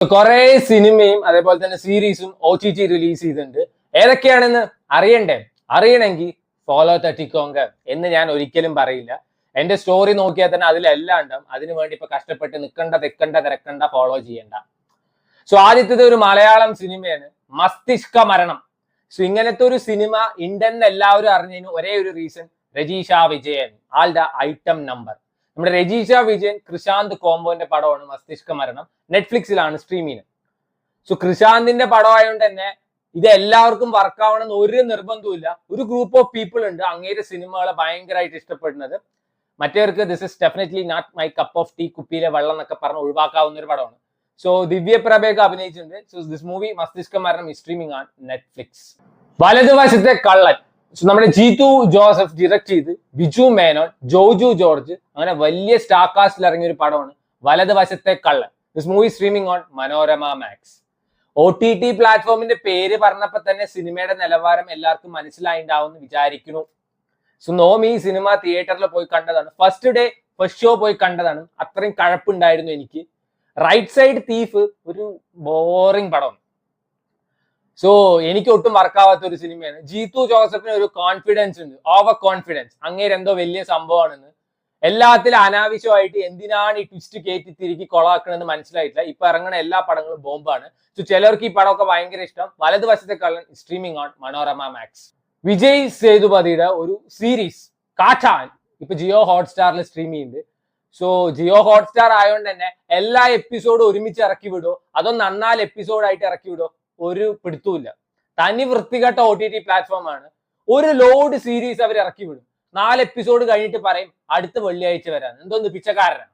കുറെ സിനിമയും അതേപോലെ തന്നെ സീരീസും OTT റിലീസ് ചെയ്തിട്ടുണ്ട്. ഏതൊക്കെയാണെന്ന് അറിയണമെങ്കിൽ ഫോളോ തട്ടിക്കോങ്ക എന്ന് ഞാൻ ഒരിക്കലും പറയില്ല. എന്റെ സ്റ്റോറി നോക്കിയാൽ തന്നെ അതിലെല്ലാം ഉണ്ടാവും. അതിനു വേണ്ടി ഇപ്പൊ കഷ്ടപ്പെട്ട് നിൽക്കണ്ട തിരക്കണ്ട ഫോളോ ചെയ്യണ്ട. സോ ആദ്യത്തേത് ഒരു മലയാളം സിനിമയാണ്, മസ്തിഷ്ക മരണം. സോ ഇങ്ങനത്തെ ഒരു സിനിമ ഉണ്ടെന്ന് എല്ലാവരും അറിഞ്ഞതിന് ഒരേ ഒരു റീസൺ, രജീഷ വിജയൻ ആളുടെ ഐറ്റം നമ്പർ. നമ്മുടെ രജീഷ വിജയൻ കൃഷാന്ത് കോംബോന്റെ പടമാണ് മസ്തിഷ്ക മരണം. നെറ്റ്ഫ്ലിക്സിലാണ് സ്ട്രീം ചെയ്യുന്നത്. സോ കൃഷാന്തിന്റെ പടമായതുകൊണ്ട് തന്നെ ഇത് എല്ലാവർക്കും വർക്ക് ആവണമെന്ന് ഒരു നിർബന്ധവും. ഒരു ഗ്രൂപ്പ് ഓഫ് പീപ്പിൾ ഉണ്ട് അങ്ങേരെ സിനിമകളെ ഭയങ്കരമായിട്ട് ഇഷ്ടപ്പെടുന്നത്. മറ്റവർക്ക് this is definitely not my cup of tea, കുപ്പിയിലെ വെള്ളം എന്നൊക്കെ പറഞ്ഞ് ഒഴിവാക്കാവുന്ന ഒരു പടമാണ്. സോ ദിവ്യപ്രഭയൊക്കെ അഭിനയിച്ചിട്ടുണ്ട്. സോ ദിസ് മൂവി മസ്തിഷ്ക മരണം is streaming on നെറ്റ്ഫ്ലിക്സ്. വലതുവശത്തെ കള്ളൻ, നമ്മുടെ ജീതു ജോസഫ് ഡയറക്ട് ചെയ്ത് ബിജു മേനോൻ, ജോജു ജോർജ് അങ്ങനെ വലിയ സ്റ്റാർ കാസ്റ്റിൽ ഇറങ്ങിയ ഒരു പടമാണ് വലതുവശത്തെ കള്ളൻ. This movie streaming on Manorama Max. OTT പ്ലാറ്റ്ഫോമിന്റെ പേര് പറഞ്ഞപ്പോൾ തന്നെ സിനിമയുടെ നിലവാരം എല്ലാവർക്കും മനസ്സിലായിണ്ടാവും എന്ന് വിചാരിക്കുന്നു. സോ നോമി ഈ സിനിമ തിയേറ്ററിൽ പോയി കണ്ടതാണ്. ഫസ്റ്റ് ഷോ പോയി കണ്ടതാണ്. അത്രയും കഴപ്പുണ്ടായിരുന്നു എനിക്ക്. റൈറ്റ് സൈഡ് തീഫ് ഒരു ബോറിംഗ് പടമാണ്. സോ എനിക്ക് ഒട്ടും വർക്കാവാത്ത ഒരു സിനിമയാണ്. ജീതു ജോസഫിന് ഒരു കോൺഫിഡൻസ് ഉണ്ട്, ഓവർ കോൺഫിഡൻസ്. അങ്ങേര് എന്തോ വലിയ സംഭവമാണെന്ന്. എല്ലാത്തിലും അനാവശ്യമായിട്ട് എന്തിനാണ് ഈ ട്വിസ്റ്റ് കയറ്റി തിരികെ കൊളാക്കണമെന്ന് മനസ്സിലായിട്ടില്ല. ഇപ്പൊ ഇറങ്ങുന്ന എല്ലാ പടങ്ങളും ബോംബാണ്. സോ ചിലർക്ക് ഈ പടമൊക്കെ ഭയങ്കര ഇഷ്ടം. വലതുവശത്തെ കള്ളൻ streaming on Manorama Max. Vijay സേതുപതിയുടെ ഒരു സീരീസ് കാട്ടാൻ ഇപ്പൊ ജിയോ ഹോട്ട്സ്റ്റാറിൽ സ്ട്രീം ചെയ്യുന്നുണ്ട്. സോ ജിയോ ഹോട്ട്സ്റ്റാർ ആയതുകൊണ്ട് തന്നെ എല്ലാ എപ്പിസോഡും ഒരുമിച്ച് ഇറക്കി വിടോ അതോ 4 എപ്പിസോഡായിട്ട് ഇറക്കി വിടോ ഒരു പിടുത്തൂല്ല. തനി വൃത്തികെട്ട OTT പ്ലാറ്റ്ഫോം ആണ്. ഒരു ലോഡ് സീരീസ് അവർ ഇറക്കി വിടും. 4 എപ്പിസോഡ് കഴിഞ്ഞിട്ട് പറയും അടുത്ത വെള്ളിയാഴ്ച വരാൻ. എന്തോന്ന് പിച്ചക്കാരനാണ്.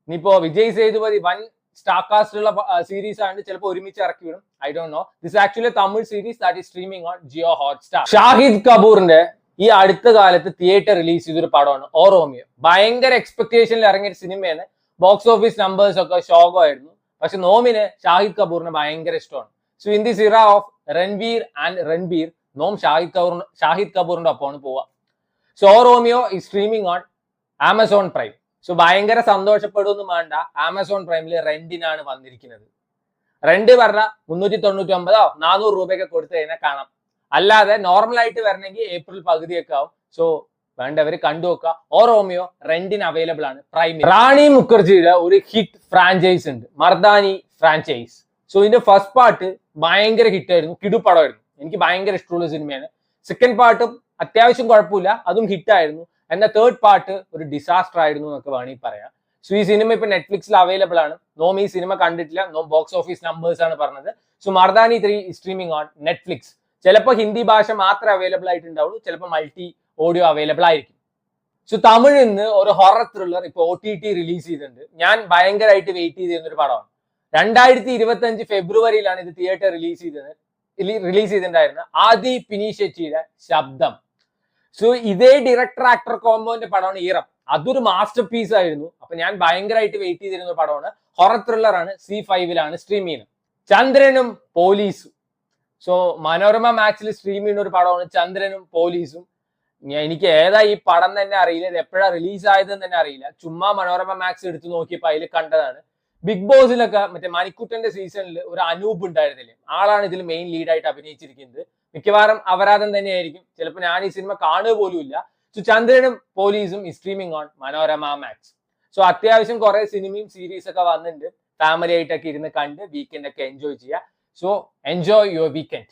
ഇനിയിപ്പോ വിജയ് സേതുപതി വൻ സ്റ്റാർ കാസ്റ്റ് ഉള്ള സീരീസ് ആണ്, ചിലപ്പോൾ ഒരുമിച്ച് ഇറക്കി വിടും. I don't know. This actually Tamil series that is streaming on Jio Hotstar. Shahid കപൂറിന്റെ ഈ അടുത്ത കാലത്ത് തിയേറ്റർ റിലീസ് ചെയ്തൊരു പടമാണ് ഓ റോമിയോ. ഭയങ്കര എക്സ്പെക്ടേഷനിൽ ഇറങ്ങിയ സിനിമയാണ്. ബോക്സ് ഓഫീസ് നമ്പേഴ്സ് ഒക്കെ ശോകമായിരുന്നു. പക്ഷെ നോമിന് ഷാഹിദ് കപൂറിന് ഭയങ്കര ഇഷ്ടമാണ്. So in this era of Ranveer and Ranbir, നോം ഷാഹിദ് കപൂറിന്റെ ഒപ്പമാണ് പോവുക. സോ ഓ റോമിയോ ഈ streaming on Amazon Prime. So ഭയങ്കര സന്തോഷപ്പെടുമെന്നും വേണ്ട, ആമസോൺ പ്രൈമിൽ റെന്റിനാണ് വന്നിരിക്കുന്നത്. റെന്റ് പറഞ്ഞ 399 400 രൂപയൊക്കെ കൊടുത്തു കഴിഞ്ഞാൽ കാണാം. അല്ലാതെ നോർമൽ ആയിട്ട് വരണമെങ്കിൽ ഏപ്രിൽ പകുതിയൊക്കെ ആവും. സോ വേണ്ടവര് കണ്ടുനോക്കുക. ഓ റോമിയോ റെന്റിന് അവൈലബിൾ ആണ് പ്രൈമിൽ. റാണി മുഖർജിയുടെ ഒരു ഹിറ്റ് ഫ്രാഞ്ചൈസ് ഉണ്ട്, മർദാനി ഫ്രാഞ്ചൈസ്. സോ ഇതിന്റെ ഫസ്റ്റ് പാർട്ട് ഭയങ്കര ഹിറ്റ് ആയിരുന്നു, കിടുപടമായിരുന്നു. എനിക്ക് ഭയങ്കര ഇഷ്ടമുള്ള സിനിമയാണ്. സെക്കൻഡ് പാർട്ടും അത്യാവശ്യം കുഴപ്പമില്ല, അതും ഹിറ്റ് ആയിരുന്നു. എന്നാൽ തേർഡ് പാർട്ട് ഒരു ഡിസാസ്റ്റർ ആയിരുന്നു എന്നൊക്കെ വേണമെങ്കിൽ പറയാം. സോ ഈ സിനിമ ഇപ്പൊ നെറ്റ്ഫ്ലിക്സിൽ അവൈലബിൾ ആണ്. നോം ഈ സിനിമ കണ്ടിട്ടില്ല, നോം ബോക്സ് ഓഫീസ് നമ്പേഴ്സ് ആണ് പറഞ്ഞത്. So Mardaani 3 streaming on Netflix. ചിലപ്പോൾ ഹിന്ദി ഭാഷ മാത്രമേ അവൈലബിൾ ആയിട്ടുണ്ടാവുള്ളൂ, ചിലപ്പോൾ മൾട്ടി ഓഡിയോ അവൈലബിൾ ആയിരിക്കും. സോ തമിഴിൽ നിന്ന് ഒരു ഹൊറർ ത്രില്ലർ ഇപ്പൊ OTT റിലീസ് ചെയ്തിട്ടുണ്ട്. ഞാൻ ഭയങ്കരമായിട്ട് വെയിറ്റ് ചെയ്തിരുന്ന ഒരു പടമാണ്. 2025 ഫെബ്രുവരിയിലാണ് ഇത് തിയേറ്റർ റിലീസ് ചെയ്തിട്ടുണ്ടായിരുന്നത്. ആദി പിനിഷെറ്റിയുടെ ശബ്ദം. സോ ഇതേ ഡയറക്ടർ ആക്ടർ കോംബോന്റെ പടമാണ് ഈറം. അതൊരു മാസ്റ്റർ പീസ് ആയിരുന്നു. അപ്പൊ ഞാൻ ഭയങ്കരമായിട്ട് വെയിറ്റ് ചെയ്തിരുന്ന ഒരു പടമാണ്. ഹൊറർ ത്രില്ലർ ആണ്. C5 സ്ട്രീം ചെയ്യുന്നത്. ചന്ദ്രനും പോലീസും. സോ മനോരമ മാക്സിൽ സ്ട്രീം ചെയ്യുന്ന ഒരു പടമാണ് ചന്ദ്രനും പോലീസും. എനിക്ക് ഏതാ ഈ പടം തന്നെ അറിയില്ല, ഇത് എപ്പോഴാണ് റിലീസ് ആയതെന്ന് തന്നെ അറിയില്ല. ചുമ്മാ മനോരമ മാക്സ് എടുത്ത് നോക്കിയപ്പോൾ അതിൽ കണ്ടതാണ്. ബിഗ് ബോസിലൊക്കെ മറ്റേ മണിക്കുട്ടന്റെ സീസണിൽ ഒരു അനൂപ് ഉണ്ടായിരുന്നില്ലേ, ആളാണ് ഇതിൽ മെയിൻ ലീഡായിട്ട് അഭിനയിച്ചിരിക്കുന്നത്. മിക്കവാറും അപരാധം തന്നെയായിരിക്കും. ചിലപ്പോൾ ഞാൻ ഈ സിനിമ കാണുക പോലും ഇല്ല. സോ ചന്ദ്രനും പോലീസും streaming on Manorama Max. So അത്യാവശ്യം കുറെ സിനിമയും സീരീസ് ഒക്കെ വന്നിട്ടുണ്ട്. ഫാമിലി ആയിട്ടൊക്കെ ഇരുന്ന് കണ്ട് വീക്കെൻഡ് ഒക്കെ എൻജോയ് ചെയ്യുക. So enjoy your weekend.